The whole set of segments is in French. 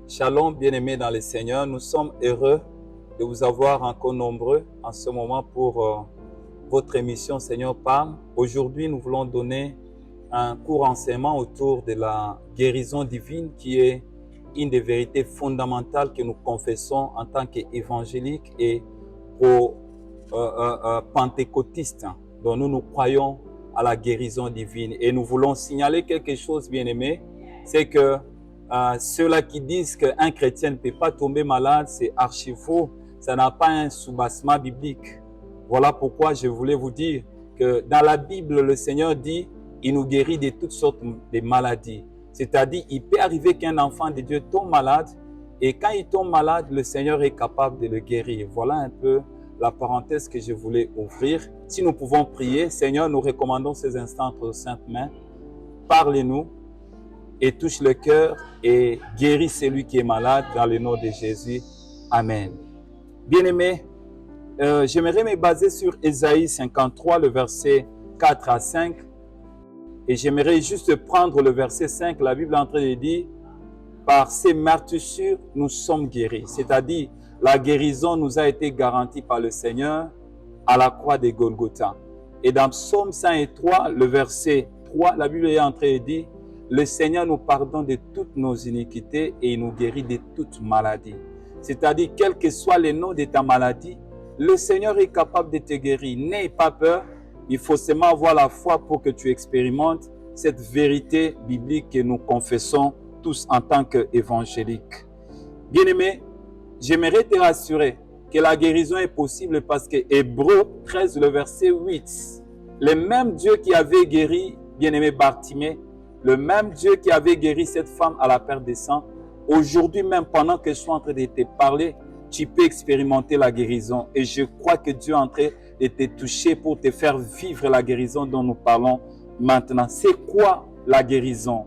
Shalom, bien-aimés dans le Seigneur. Nous sommes heureux de vous avoir encore nombreux en ce moment pour votre émission Seigneur parle. Aujourd'hui, nous voulons donner un court enseignement autour de la guérison divine qui est une des vérités fondamentales que nous confessons en tant qu'évangéliques et pentecôtistes. Donc nous croyons à la guérison divine et nous voulons signaler quelque chose, bien-aimés, c'est que ceux-là qui disent qu'un chrétien ne peut pas tomber malade, c'est archi faux. Ça n'a pas un soubassement biblique. Voilà pourquoi je voulais vous dire que dans la Bible, le Seigneur dit, il nous guérit de toutes sortes de maladies. C'est-à-dire, il peut arriver qu'un enfant de Dieu tombe malade et quand il tombe malade, le Seigneur est capable de le guérir. Voilà un peu la parenthèse que je voulais ouvrir. Si nous pouvons prier, Seigneur, nous recommandons ces instants entre vos saintes mains. Parlez-nous et touche le cœur et guéris celui qui est malade dans le nom de Jésus. Amen. Bien-aimés, j'aimerais me baser sur Ésaïe 53, le verset 4 à 5. Et j'aimerais juste prendre le verset 5. La Bible est en train de dire, par ces meurtrissures, nous sommes guéris. C'est-à-dire, la guérison nous a été garantie par le Seigneur à la croix de Golgotha. Et dans Psaume 103, le verset 3, la Bible est en train de dire, le Seigneur nous pardonne de toutes nos iniquités et il nous guérit de toute maladie. C'est-à-dire, quel que soit le nom de ta maladie, le Seigneur est capable de te guérir. N'aie pas peur, il faut seulement avoir la foi pour que tu expérimentes cette vérité biblique que nous confessons tous en tant qu'évangéliques. Bien-aimé, j'aimerais te rassurer que la guérison est possible parce que Hébreux 13, le verset 8, le même Dieu qui avait guéri, bien-aimé Bartimée, le même Dieu qui avait guéri cette femme à la perte des sang, aujourd'hui même, pendant que je suis en train de te parler, tu peux expérimenter la guérison. Et je crois que Dieu est en train de te toucher pour te faire vivre la guérison dont nous parlons maintenant. C'est quoi la guérison?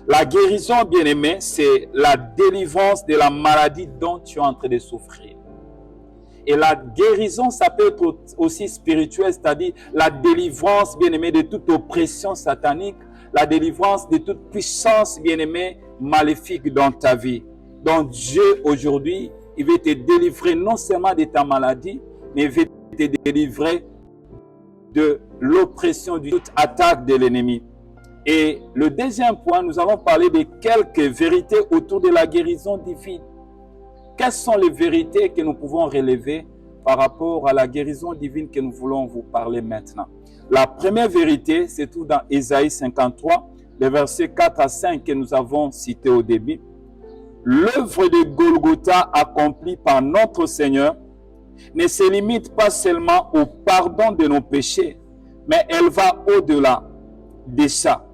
La guérison, bien-aimé, c'est la délivrance de la maladie dont tu es en train de souffrir. Et la guérison, ça peut être aussi spirituel, c'est-à-dire la délivrance, bien-aimé, de toute oppression satanique, la délivrance de toute puissance, bien-aimée, maléfique dans ta vie. Donc Dieu, aujourd'hui, il veut te délivrer non seulement de ta maladie, mais il veut te délivrer de l'oppression, de toute attaque de l'ennemi. Et le deuxième point, nous allons parler de quelques vérités autour de la guérison divine. Quelles sont les vérités que nous pouvons relever par rapport à la guérison divine que nous voulons vous parler maintenant? La première vérité, c'est tout dans Ésaïe 53, les versets 4 à 5 que nous avons cités au début. L'œuvre de Golgotha accomplie par notre Seigneur ne se limite pas seulement au pardon de nos péchés, mais elle va au-delà de ça.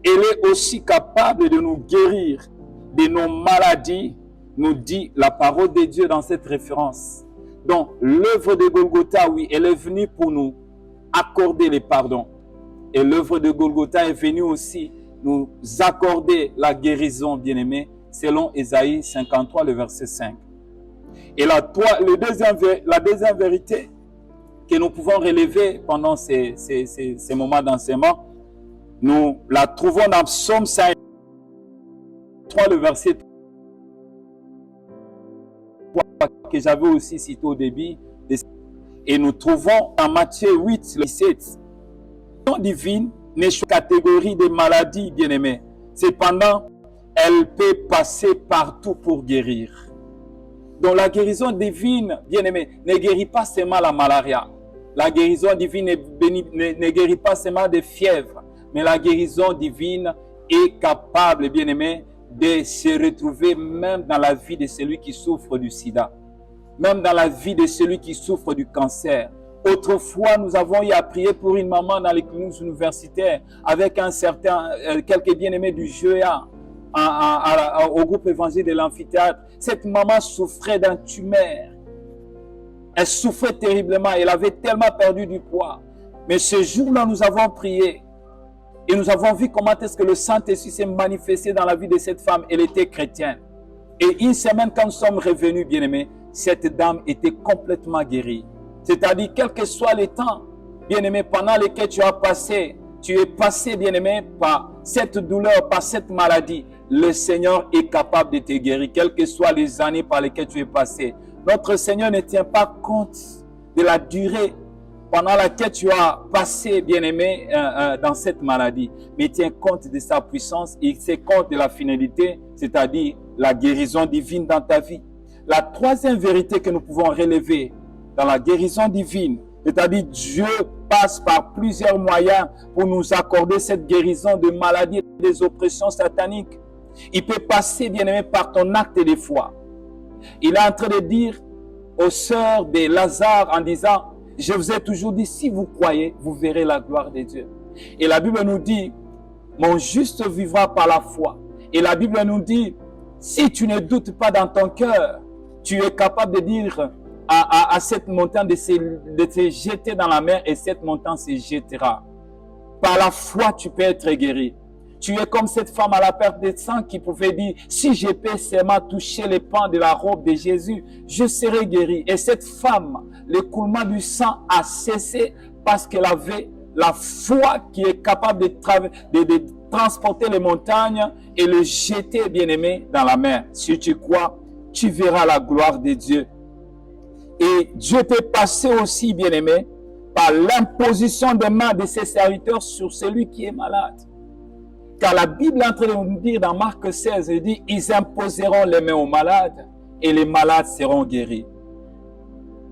Elle est aussi capable de nous guérir de nos maladies, nous dit la parole de Dieu dans cette référence. Donc, l'œuvre de Golgotha, oui, elle est venue pour nous accorder les pardons. Et l'œuvre de Golgotha est venue aussi nous accorder la guérison, bien-aimés, selon Ésaïe 53, le verset 5. Et la deuxième vérité que nous pouvons relever pendant ces moments d'enseignement, nous la trouvons dans Psaume 103, le verset 3, que j'avais aussi cité au début. Et nous trouvons en Matthieu 8, le 17. La guérison divine n'est pas une catégorie de maladies, bien-aimés. Cependant, elle peut passer partout pour guérir. Donc la guérison divine, bien-aimés, ne guérit pas seulement la malaria. La guérison divine ne guérit pas seulement des fièvres. Mais la guérison divine est capable, bien-aimés, de se retrouver même dans la vie de celui qui souffre du sida. Même dans la vie de celui qui souffre du cancer. Autrefois, nous avons eu à prier pour une maman dans les cliniques universitaires avec quelques bien-aimés du GEA au groupe évangile de l'amphithéâtre. Cette maman souffrait d'un tumeur. Elle souffrait terriblement. Elle avait tellement perdu du poids. Mais ce jour-là, nous avons prié. Et nous avons vu comment est-ce que le Saint-Esprit s'est manifesté dans la vie de cette femme. Elle était chrétienne. Et une semaine, quand nous sommes revenus, bien-aimés, cette dame était complètement guérie. C'est-à-dire, quel que soit le temps, bien-aimé, pendant lequel tu es passé, bien-aimé, par cette douleur, par cette maladie, le Seigneur est capable de te guérir, quelles que soient les années par lesquelles tu es passé. Notre Seigneur ne tient pas compte de la durée pendant laquelle tu as passé, bien-aimé, dans cette maladie. Mais il tient compte de sa puissance, il tient compte de la finalité, c'est-à-dire la guérison divine dans ta vie. La troisième vérité que nous pouvons relever dans la guérison divine, c'est-à-dire Dieu passe par plusieurs moyens pour nous accorder cette guérison de maladies et des oppressions sataniques. Il peut passer, bien-aimé, par ton acte de foi. Il est en train de dire aux sœurs de Lazare en disant, je vous ai toujours dit, si vous croyez, vous verrez la gloire de Dieu. Et la Bible nous dit, mon juste vivra par la foi. Et la Bible nous dit, si tu ne doutes pas dans ton cœur, tu es capable de dire à cette montagne de se jeter dans la mer et cette montagne se jettera. Par la foi, tu peux être guéri. Tu es comme cette femme à la perte de sang qui pouvait dire, si je peux seulement toucher les pans de la robe de Jésus, je serai guéri. Et cette femme, l'écoulement du sang a cessé parce qu'elle avait la foi qui est capable de transporter les montagnes et le jeter, bien-aimé, dans la mer. Si tu crois, tu verras la gloire de Dieu. Et Dieu peut passer aussi, bien-aimé, par l'imposition des mains de ses serviteurs sur celui qui est malade. Car la Bible est en train de nous dire dans Marc 16, elle dit, ils imposeront les mains aux malades et les malades seront guéris.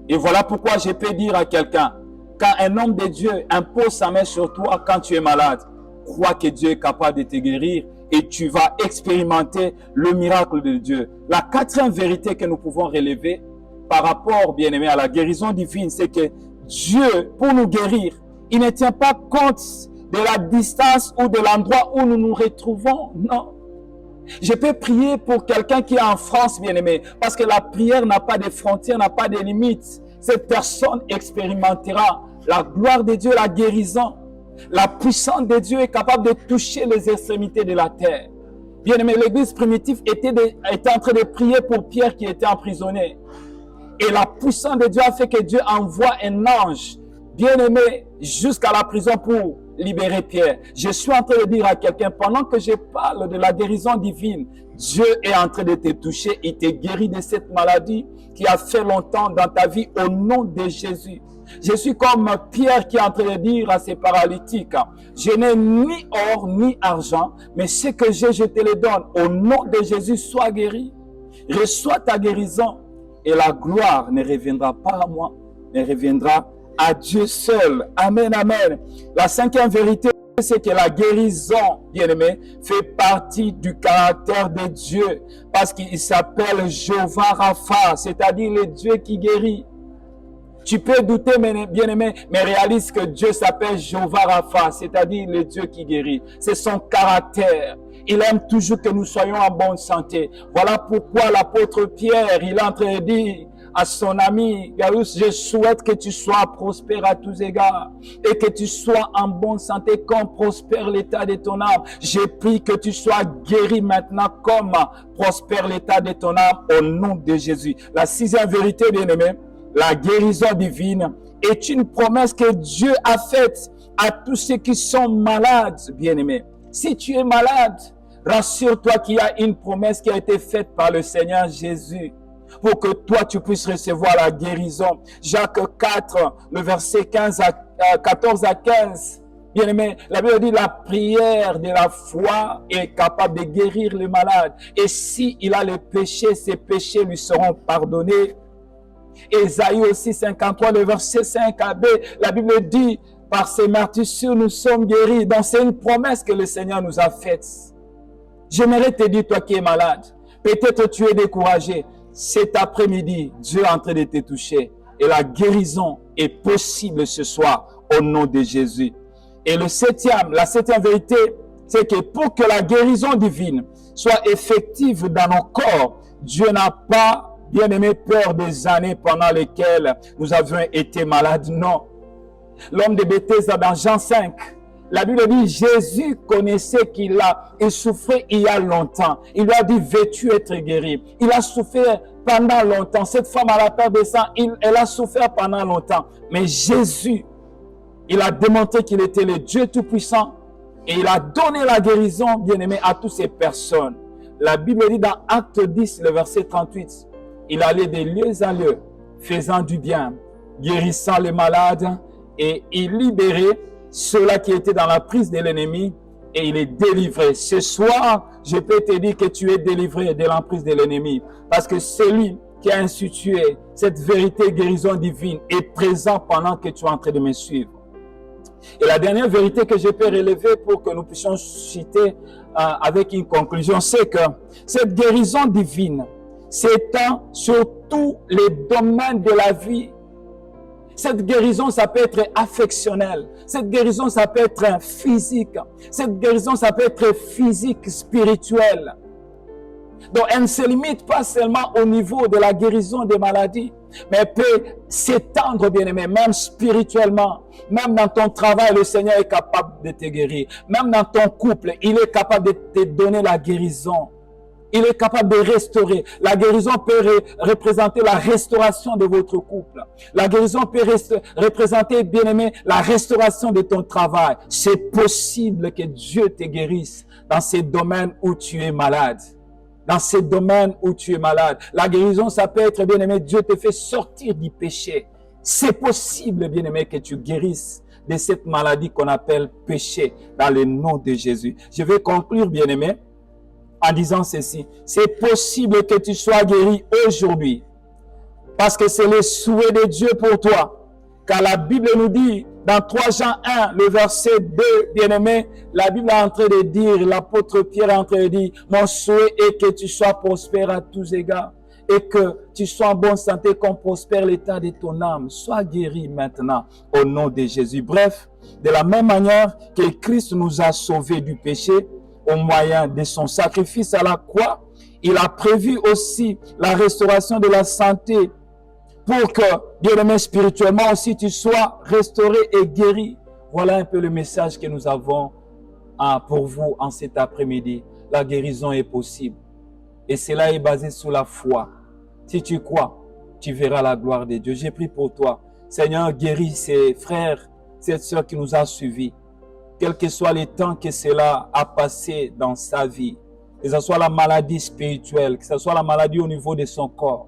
Et voilà pourquoi je peux dire à quelqu'un, quand un homme de Dieu impose sa main sur toi quand tu es malade, crois que Dieu est capable de te guérir et tu vas expérimenter le miracle de Dieu. La quatrième vérité que nous pouvons relever par rapport, bien-aimé, à la guérison divine, c'est que Dieu, pour nous guérir, il ne tient pas compte de la distance ou de l'endroit où nous nous retrouvons. Non. Je peux prier pour quelqu'un qui est en France, bien-aimé, parce que la prière n'a pas de frontières, n'a pas de limites. Cette personne expérimentera la gloire de Dieu, la guérison. La puissance de Dieu est capable de toucher les extrémités de la terre. Bien-aimé, l'église primitive était en train de prier pour Pierre qui était emprisonné. Et la puissance de Dieu a fait que Dieu envoie un ange, bien-aimé, jusqu'à la prison pour libérer Pierre. Je suis en train de dire à quelqu'un, pendant que je parle de la guérison divine, Dieu est en train de te toucher, il te guérit de cette maladie qui a fait longtemps dans ta vie au nom de Jésus. Je suis comme Pierre qui est en train de dire à ces paralytiques, je n'ai ni or ni argent, mais ce que j'ai, je te le donne. Au nom de Jésus, sois guéri. Reçois ta guérison et la gloire ne reviendra pas à moi, mais reviendra à Dieu seul. Amen, amen. La cinquième vérité, c'est que la guérison, bien-aimé, fait partie du caractère de Dieu parce qu'il s'appelle Jéhovah Rapha, c'est-à-dire le Dieu qui guérit. Tu peux douter, bien-aimé, mais réalise que Dieu s'appelle Jéhovah Rapha, c'est-à-dire le Dieu qui guérit. C'est son caractère. Il aime toujours que nous soyons en bonne santé. Voilà pourquoi l'apôtre Pierre, il est en train de dire à son ami Gaius, je souhaite que tu sois prospère à tous égards et que tu sois en bonne santé comme prospère l'état de ton âme. Je prie que tu sois guéri maintenant comme prospère l'état de ton âme au nom de Jésus. La sixième vérité, bien-aimé, la guérison divine est une promesse que Dieu a faite à tous ceux qui sont malades, bien-aimé. Si tu es malade, rassure-toi qu'il y a une promesse qui a été faite par le Seigneur Jésus pour que toi, tu puisses recevoir la guérison. Jacques 4, le verset 14 à 15. Bien-aimé, la Bible dit la prière de la foi est capable de guérir le malade. Et si il a le péché, ses péchés lui seront pardonnés. Ésaïe aussi 53, le verset 5b, la Bible dit, par ses meurtrissures, nous sommes guéris. Donc c'est une promesse que le Seigneur nous a faite. J'aimerais te dire, toi qui es malade, peut-être tu es découragé. Cet après-midi, Dieu est en train de te toucher. Et la guérison est possible ce soir au nom de Jésus. Et la septième vérité, c'est que pour que la guérison divine soit effective dans nos corps, Dieu n'a pas, bien-aimé, peur des années pendant lesquelles nous avions été malades. Non. L'homme de Bethesda dans Jean 5, la Bible dit, Jésus connaissait qu'il souffrait il y a longtemps. Il lui a dit, veux-tu être guéri? Il a souffert pendant longtemps. Cette femme à la perte de sang, elle a souffert pendant longtemps. Mais Jésus, il a démontré qu'il était le Dieu Tout-Puissant et il a donné la guérison, bien-aimé, à toutes ces personnes. la Bible dit dans Acte 10, le verset 38, il allait de lieu en lieu, faisant du bien, guérissant les malades, et il libérait ceux-là qui étaient dans la prise de l'ennemi, et il est délivré. Ce soir, je peux te dire que tu es délivré de l'emprise de l'ennemi, parce que celui qui a institué cette vérité guérison divine est présent pendant que tu es en train de me suivre. Et la dernière vérité que je peux relever pour que nous puissions citer avec une conclusion, c'est que cette guérison divine s'étend sur tous les domaines de la vie. Cette guérison, ça peut être affectionnel. Cette guérison, ça peut être physique. Cette guérison, ça peut être physique, spirituelle. Donc, elle ne se limite pas seulement au niveau de la guérison des maladies, mais elle peut s'étendre, bien-aimé, même spirituellement. Même dans ton travail, le Seigneur est capable de te guérir. Même dans ton couple, il est capable de te donner la guérison. Il est capable de restaurer. La guérison peut représenter la restauration de votre couple. La guérison peut représenter, bien-aimé, la restauration de ton travail. C'est possible que Dieu te guérisse dans ces domaines où tu es malade. Dans ces domaines où tu es malade. La guérison, ça peut être, bien-aimé, Dieu te fait sortir du péché. C'est possible, bien-aimé, que tu guérisses de cette maladie qu'on appelle péché dans le nom de Jésus. Je vais conclure, bien-aimé, en disant ceci. C'est possible que tu sois guéri aujourd'hui parce que c'est le souhait de Dieu pour toi. Car la Bible nous dit dans 3 Jean 1, le verset 2, bien-aimé, la Bible est en train de dire, l'apôtre Pierre est en train de dire, mon souhait est que tu sois prospère à tous égards et que tu sois en bonne santé, qu'on prospère l'état de ton âme. Sois guéri maintenant au nom de Jésus. Bref, de la même manière que Christ nous a sauvés du péché au moyen de son sacrifice à la croix, il a prévu aussi la restauration de la santé pour que, bien-aimé, spirituellement aussi, tu sois restauré et guéri. Voilà un peu le message que nous avons pour vous en cet après-midi. La guérison est possible. Et cela est basé sur la foi. Si tu crois, tu verras la gloire de Dieu. J'ai prié pour toi. Seigneur, guéris ces frères, cette sœur qui nous a suivis. Quel que soit le temps que cela a passé dans sa vie. Que ce soit la maladie spirituelle, que ce soit la maladie au niveau de son corps.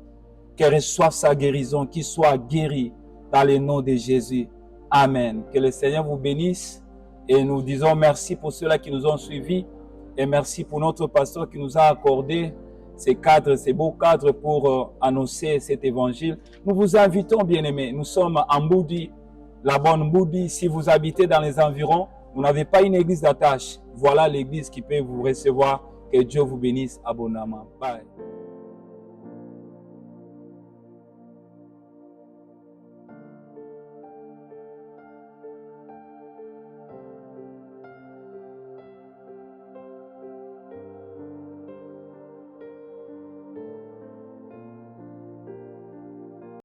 Qu'elle reçoive sa guérison, qu'il soit guéri dans le nom de Jésus. Amen. Que le Seigneur vous bénisse et nous disons merci pour ceux-là qui nous ont suivis et merci pour notre pasteur qui nous a accordé ces cadres, ces beaux cadres pour annoncer cet évangile. Nous vous invitons, bien-aimés. Nous sommes en Mboudi, la bonne Mboudi. Si vous habitez dans les environs, vous n'avez pas une église d'attache. Voilà l'église qui peut vous recevoir. Que Dieu vous bénisse abondamment. Bye.